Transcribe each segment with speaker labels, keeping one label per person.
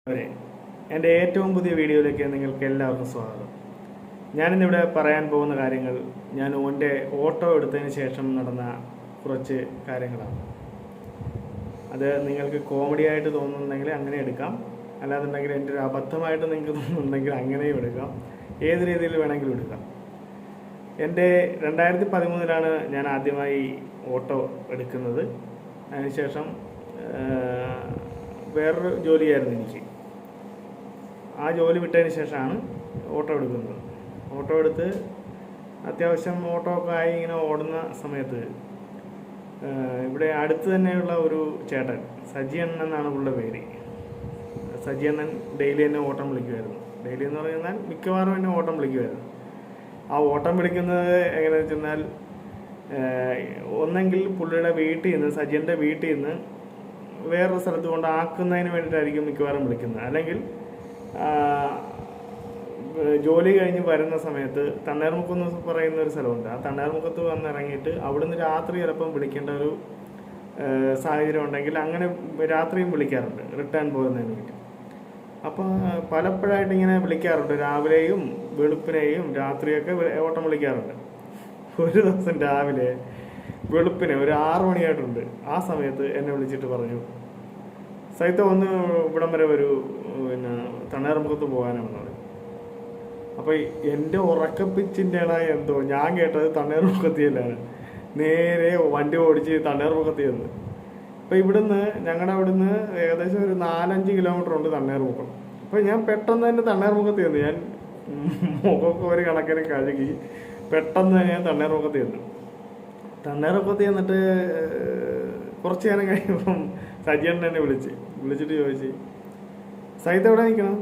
Speaker 1: അവരെ എൻ്റെ ഏറ്റവും പുതിയ വീഡിയോയിലേക്ക് നിങ്ങൾക്ക് എല്ലാവർക്കും സ്വാഗതം. ഞാനിന്നിവിടെ പറയാൻ പോകുന്ന കാര്യങ്ങൾ ഞാൻ എൻ്റെ ഓട്ടോ എടുത്തതിന് ശേഷം നടന്ന കുറച്ച് കാര്യങ്ങളാണ്. അത് നിങ്ങൾക്ക് കോമഡി ആയിട്ട് തോന്നുന്നുണ്ടെങ്കിൽ അങ്ങനെ എടുക്കാം, അല്ലാന്നുണ്ടെങ്കിൽ എൻ്റെ ഒരു അബദ്ധമായിട്ട് നിങ്ങൾക്ക് തോന്നുന്നുണ്ടെങ്കിൽ അങ്ങനെയും എടുക്കാം, ഏത് രീതിയിൽ വേണമെങ്കിലും എടുക്കാം. എൻ്റെ 2013 ഞാൻ ആദ്യമായി ഓട്ടോ എടുക്കുന്നത്. അതിനുശേഷം വേറൊരു ജോലിയായിരുന്നു എനിക്ക്. ആ ജോലി വിട്ടതിന് ശേഷമാണ് ഓട്ടോ എടുക്കുന്നത്. ഓട്ടോ എടുത്ത് അത്യാവശ്യം ഓട്ടോ ഒക്കെ ആയി ഇങ്ങനെ ഓടുന്ന സമയത്ത് ഇവിടെ അടുത്ത് തന്നെയുള്ള ഒരു ചേട്ടൻ, സജി അണ്ണൻ എന്നാണ് പുള്ളിയുടെ പേര്. സജി അണ്ണൻ ഡെയിലി എന്നെ ഓട്ടം വിളിക്കുമായിരുന്നു. ഡെയിലി എന്ന് പറഞ്ഞാൽ മിക്കവാറും എന്നെ ഓട്ടം വിളിക്കുമായിരുന്നു. ആ ഓട്ടം വിളിക്കുന്നത് എങ്ങനെയാണെന്ന് വെച്ചാൽ, ഒന്നെങ്കിൽ പുള്ളിയുടെ വീട്ടിൽ നിന്ന്, സജിൻ്റെ വീട്ടിൽ നിന്ന് വേറൊരു സ്ഥലത്ത് കൊണ്ട് ആക്കുന്നതിന് വേണ്ടിയിട്ടായിരിക്കും മിക്കവാറും വിളിക്കുന്നത്. അല്ലെങ്കിൽ ജോലി കഴിഞ്ഞ് വരുന്ന സമയത്ത് തണ്ണീർമുക്കം എന്ന് പറയുന്ന ഒരു സ്ഥലമുണ്ട്. ആ തണ്ണീർമുക്കത്ത് വന്നിറങ്ങിയിട്ട് അവിടുന്ന് രാത്രി ചിലപ്പം വിളിക്കേണ്ട ഒരു സാഹചര്യം ഉണ്ടെങ്കിൽ അങ്ങനെ രാത്രിയും വിളിക്കാറുണ്ട്, റിട്ടേൺ പോകുന്നതിന് വേണ്ടി. അപ്പോൾ പലപ്പോഴായിട്ട് ഇങ്ങനെ വിളിക്കാറുണ്ട്. രാവിലെയും വെളുപ്പിനെയും രാത്രിയൊക്കെ ഓട്ടം വിളിക്കാറുണ്ട്. ഒരു ദിവസം രാവിലെ വെളുപ്പിനെ ഒരു 6 മണിയായിട്ടുണ്ട്. ആ സമയത്ത് എന്നെ വിളിച്ചിട്ട് പറഞ്ഞു, സൈത്ത ഒന്ന് ഇവിടം വരെ ഒരു തണ്ണീർമുഖത്ത് പോകാനാണെന്ന് പറഞ്ഞു. അപ്പോൾ എൻ്റെ ഉറക്കപ്പിച്ചിൻ്റെ എന്തോ ഞാൻ കേട്ടത് തണ്ണീർമുഖത്തിയല്ലാണ്. നേരെ വണ്ടി ഓടിച്ച് തണ്ണീർമുഖത്ത് ചെന്ന്. അപ്പോൾ ഞങ്ങളുടെ അവിടുന്ന് ഏകദേശം ഒരു 4-5 കിലോമീറ്റർ ഉണ്ട് തണ്ണീർമുഖം. അപ്പോൾ ഞാൻ പെട്ടെന്ന് തന്നെ തണ്ണീർമുഖത്ത് ചെന്നു. ഞാൻ മുഖമൊക്കെ ഒരു കണക്കിന് കഴുകി പെട്ടെന്ന് തന്നെ ഞാൻ തണ്ണീർമുഖത്ത് ചെന്നു. തണ്ണീർമുഖത്ത് ചെന്നിട്ട് കുറച്ച് നേരം കഴിയുമ്പം സജിയണ്ണൻ എന്നെ വിളിച്ചിട്ട് ചോദിച്ചു, സൈത്ത് എവിടെ നിൽക്കണം?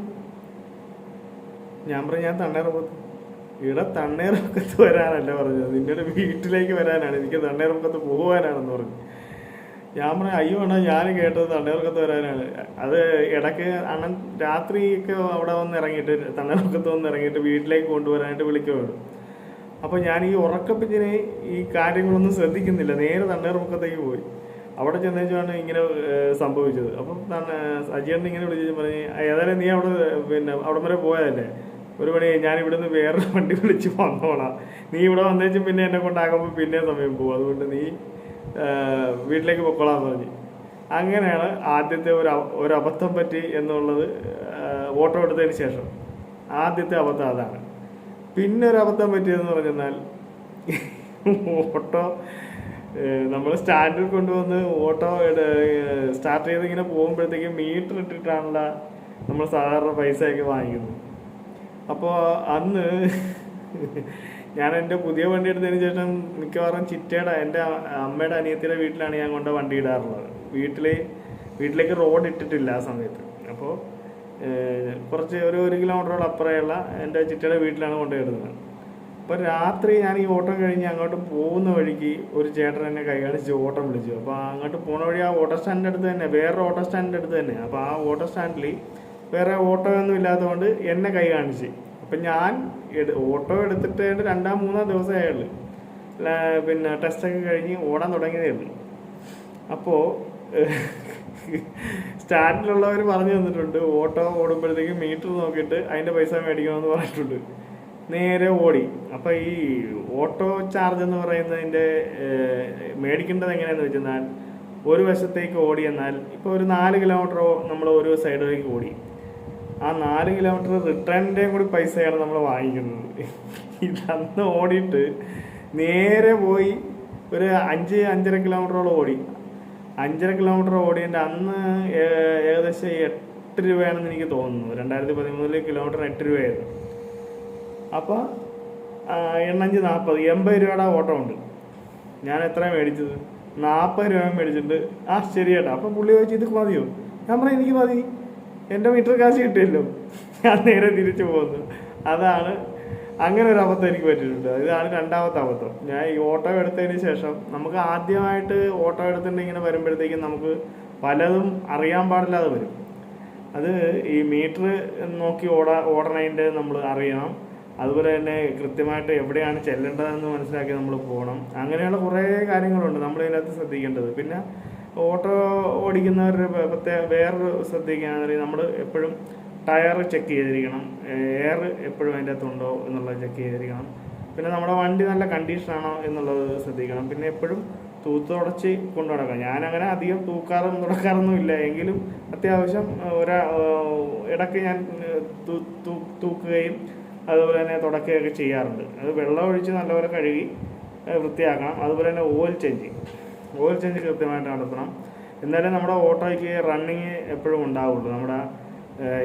Speaker 1: ഞാൻ പറഞ്ഞു, ഞാൻ തണ്ണീർമുഖത്ത്. ഇവിടെ തണ്ണീർമുഖത്ത് വരാനല്ല പറഞ്ഞത്, നിന്റെ വീട്ടിലേക്ക് വരാനാണ്, എനിക്ക് തണ്ണീർമുഖത്ത് പോകാനാണെന്ന് പറഞ്ഞു. ഞാൻ പറഞ്ഞു, അയ്യോ അണ്ണാ, ഞാൻ കേട്ടത് തണ്ണീർമുഖത്ത് വരാനാണ്. അത് ഇടയ്ക്ക് അണ്ണൻ രാത്രിയൊക്കെ അവിടെ വന്ന് ഇറങ്ങിയിട്ട്, തണ്ണീർമുഖത്ത് വന്ന് ഇറങ്ങിയിട്ട് വീട്ടിലേക്ക് കൊണ്ടുവരാനായിട്ട് വിളിക്കുന്നുണ്ട്. അപ്പോൾ ഞാൻ ഈ ഉറക്കപ്പിച്ചിനെ ഈ കാര്യങ്ങളൊന്നും ശ്രദ്ധിക്കുന്നില്ല, നേരെ തണ്ണീർമുഖത്തേക്ക് പോയി. അവിടെ ചെന്നേച്ചാണ് ഇങ്ങനെ സംഭവിച്ചത്. അപ്പം അജിയണ്ണൻ ഇങ്ങനെ വിളിച്ചു പറഞ്ഞ്, ഏതായാലും നീ അവിടെ വരെ പോയതല്ലേ, ഒരു മണി ഞാൻ ഇവിടുന്ന് വേറൊരു വണ്ടി വിളിച്ച് വന്നോളാം, നീ ഇവിടെ വന്നേച്ചും പിന്നെ എന്നെ കൊണ്ടാക്കുമ്പോൾ പിന്നെ സമയം പോകും, അതുകൊണ്ട് നീ വീട്ടിലേക്ക് പൊക്കോളാന്ന് പറഞ്ഞ്. അങ്ങനെയാണ് ആദ്യത്തെ ഒരു അബദ്ധം പറ്റി എന്നുള്ളത്. ഓട്ടോ എടുത്തതിന് ശേഷം ആദ്യത്തെ അബദ്ധം അതാണ്. പിന്നെ ഒരു അബദ്ധം പറ്റിയതെന്ന് പറഞ്ഞാൽ, ഓട്ടോ നമ്മൾ സ്റ്റാൻഡിൽ കൊണ്ടുവന്ന് ഓട്ടോ സ്റ്റാർട്ട് ചെയ്ത് ഇങ്ങനെ പോകുമ്പോഴത്തേക്കും മീറ്റർ ഇട്ടിട്ടാണല്ലോ നമ്മൾ സാധാരണ പൈസയൊക്കെ വാങ്ങിക്കുന്നത്. അപ്പോൾ അന്ന് ഞാൻ എൻ്റെ പുതിയ വണ്ടി എടുത്തതിന് ശേഷം മിക്കവാറും ചിറ്റയുടെ, എൻ്റെ അമ്മയുടെ അനിയത്തിയുടെ വീട്ടിലാണ് ഞാൻ കൊണ്ട് വണ്ടി ഇടാറുള്ളത്. വീട്ടിലേക്ക് റോഡ് ഇട്ടിട്ടില്ല ആ സമയത്ത്. അപ്പോൾ കുറച്ച് ഒരു കിലോമീറ്ററോളം അപ്പുറമുള്ള എൻ്റെ ചിറ്റയുടെ വീട്ടിലാണ് കൊണ്ടുപോയിടുന്നത്. അപ്പോൾ രാത്രി ഞാൻ ഈ ഓട്ടം കഴിഞ്ഞ് അങ്ങോട്ട് പോകുന്ന വഴിക്ക് ഒരു ചേട്ടൻ എന്നെ കൈ കാണിച്ച് ഓട്ടം വിളിച്ചു. അപ്പോൾ അങ്ങോട്ട് പോകുന്ന വഴി ആ ഓട്ടോ സ്റ്റാൻഡിൻ്റെ അടുത്ത് തന്നെ, വേറൊരു ഓട്ടോ സ്റ്റാൻഡിൻ്റെ അടുത്ത് തന്നെ. അപ്പോൾ ആ ഓട്ടോ സ്റ്റാൻഡിൽ വേറെ ഓട്ടോ ഒന്നും ഇല്ലാത്തതുകൊണ്ട് എന്നെ കൈ കാണിച്ച്. അപ്പം ഞാൻ ഓട്ടോ എടുത്തിട്ട് 2-3 ദിവസമായുള്ളൂ. ടെസ്റ്റൊക്കെ കഴിഞ്ഞ് ഓടാൻ തുടങ്ങിയതേ ഉള്ളൂ. അപ്പോൾ സ്റ്റാൻഡിലുള്ളവർ പറഞ്ഞു തന്നിട്ടുണ്ട്, ഓട്ടോ ഓടുമ്പോഴത്തേക്കും മീറ്റർ നോക്കിയിട്ട് അതിൻ്റെ പൈസ മേടിക്കണമെന്ന് പറഞ്ഞിട്ടുണ്ട്. നേരെ ഓടി. അപ്പോൾ ഈ ഓട്ടോ ചാർജ് എന്ന് പറയുന്നതിൻ്റെ മേടിക്കേണ്ടത് എങ്ങനെയാണെന്ന് വെച്ചാൽ, ഒരു വശത്തേക്ക് ഓടി എന്നാൽ ഇപ്പോൾ ഒരു 4 കിലോമീറ്റർ നമ്മൾ ഒരു സൈഡിലേക്ക് ഓടി, ആ 4 കിലോമീറ്റർ റിട്ടേണിൻ്റെയും കൂടി പൈസയാണ് നമ്മൾ വാങ്ങിക്കുന്നത്. ഇതന്ന് ഓടിയിട്ട് നേരെ പോയി ഒരു 5-5.5 കിലോമീറ്ററോളം ഓടി. 5.5 കിലോമീറ്റർ ഓടിയതിൻ്റെ അന്ന് ഏകദേശം 8 രൂപയാണെന്ന് എനിക്ക് തോന്നുന്നു. 2013 കിലോമീറ്റർ 8 രൂപയായിരുന്നു. അപ്പോൾ 8-5-40 80 രൂപയുടെ ഓട്ടോ ഉണ്ട്. ഞാൻ എത്ര മേടിച്ചത്? 40 രൂപ മേടിച്ചിട്ടുണ്ട്. ആ ശരി ചേട്ടാ. അപ്പോൾ പുള്ളി ചോദിച്ചു, ഇത് മതിയോ? ഞാൻ പറഞ്ഞു, എനിക്ക് മതി, എൻ്റെ മീറ്റർ കാശ് കിട്ടിയല്ലോ. ഞാൻ നേരെ തിരിച്ചു പോകുന്നു. അതാണ് അങ്ങനെ ഒരു അബദ്ധം എനിക്ക് പറ്റിയിട്ടുണ്ട്. ഇതാണ് 2ാമത്തെ അബദ്ധം. ഞാൻ ഈ ഓട്ടോ എടുത്തതിന് ശേഷം, നമുക്ക് ആദ്യമായിട്ട് ഓട്ടോ എടുത്തിട്ട് ഇങ്ങനെ വരുമ്പോഴത്തേക്കും നമുക്ക് പലതും അറിയാൻ പാടില്ലാതെ വരും. അത് ഈ മീറ്റർ നോക്കി ഓടണതിൻ്റെ നമ്മൾ അറിയണം. അതുപോലെ തന്നെ കൃത്യമായിട്ട് എവിടെയാണ് ചെല്ലേണ്ടതെന്ന് മനസ്സിലാക്കി നമ്മൾ പോകണം. അങ്ങനെയുള്ള കുറേ കാര്യങ്ങളുണ്ട് നമ്മൾ ഇതിനകത്ത് ശ്രദ്ധിക്കേണ്ടത്. പിന്നെ ഓട്ടോ ഓടിക്കുന്നവരുടെ വേറൊരു ശ്രദ്ധിക്കുകയാണെന്നുണ്ടെങ്കിൽ നമ്മൾ എപ്പോഴും ടയർ ചെക്ക് ചെയ്തിരിക്കണം, എയർ എപ്പോഴും അതിൻ്റെ അകത്തുണ്ടോ എന്നുള്ളത് ചെക്ക് ചെയ്തിരിക്കണം. പിന്നെ നമ്മുടെ വണ്ടി നല്ല കണ്ടീഷനാണോ എന്നുള്ളത് ശ്രദ്ധിക്കണം. പിന്നെ എപ്പോഴും തൂത്തുടച്ച് കൊണ്ടു നടക്കണം. ഞാനങ്ങനെ അധികം തുടക്കാറൊന്നും ഇല്ല, എങ്കിലും അത്യാവശ്യം ഇടയ്ക്ക് ഞാൻ തൂക്കുകയും അതുപോലെ തന്നെ തുടക്കുകയൊക്കെ ചെയ്യാറുണ്ട്. അത് വെള്ളം ഒഴിച്ച് നല്ലപോലെ കഴുകി വൃത്തിയാക്കണം. അതുപോലെ തന്നെ ഓയിൽ ചേഞ്ച് കൃത്യമായിട്ട് നടത്തണം. എന്നാലും നമ്മുടെ ഓട്ടോയ്ക്ക് റണ്ണിങ് എപ്പോഴും ഉണ്ടാവുള്ളൂ. നമ്മുടെ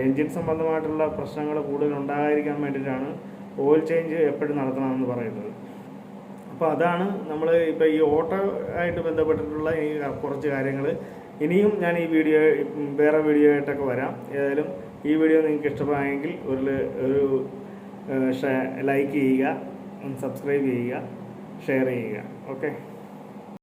Speaker 1: എൻജിൻ സംബന്ധമായിട്ടുള്ള പ്രശ്നങ്ങൾ കൂടുതൽ ഉണ്ടാകാതിരിക്കാൻ വേണ്ടിയിട്ടാണ് ഓയിൽ ചേഞ്ച് എപ്പോഴും നടത്തണമെന്ന് പറയുന്നത്. അപ്പോൾ അതാണ് നമ്മൾ ഇപ്പോൾ ഈ ഓട്ടോ ആയിട്ട് ബന്ധപ്പെട്ടിട്ടുള്ള ഈ കുറച്ച് കാര്യങ്ങൾ. ഇനിയും ഞാൻ ഈ വേറെ വീഡിയോ ആയിട്ടൊക്കെ വരാം. ഏതായാലും ഈ വീഡിയോ നിങ്ങൾക്ക് ഇഷ്ടമായെങ്കിൽ ഒരു ലൈക്ക് ചെയ്യുക, സബ്സ്ക്രൈബ് ചെയ്യുക, ഷെയർ ചെയ്യുക. ഓക്കെ.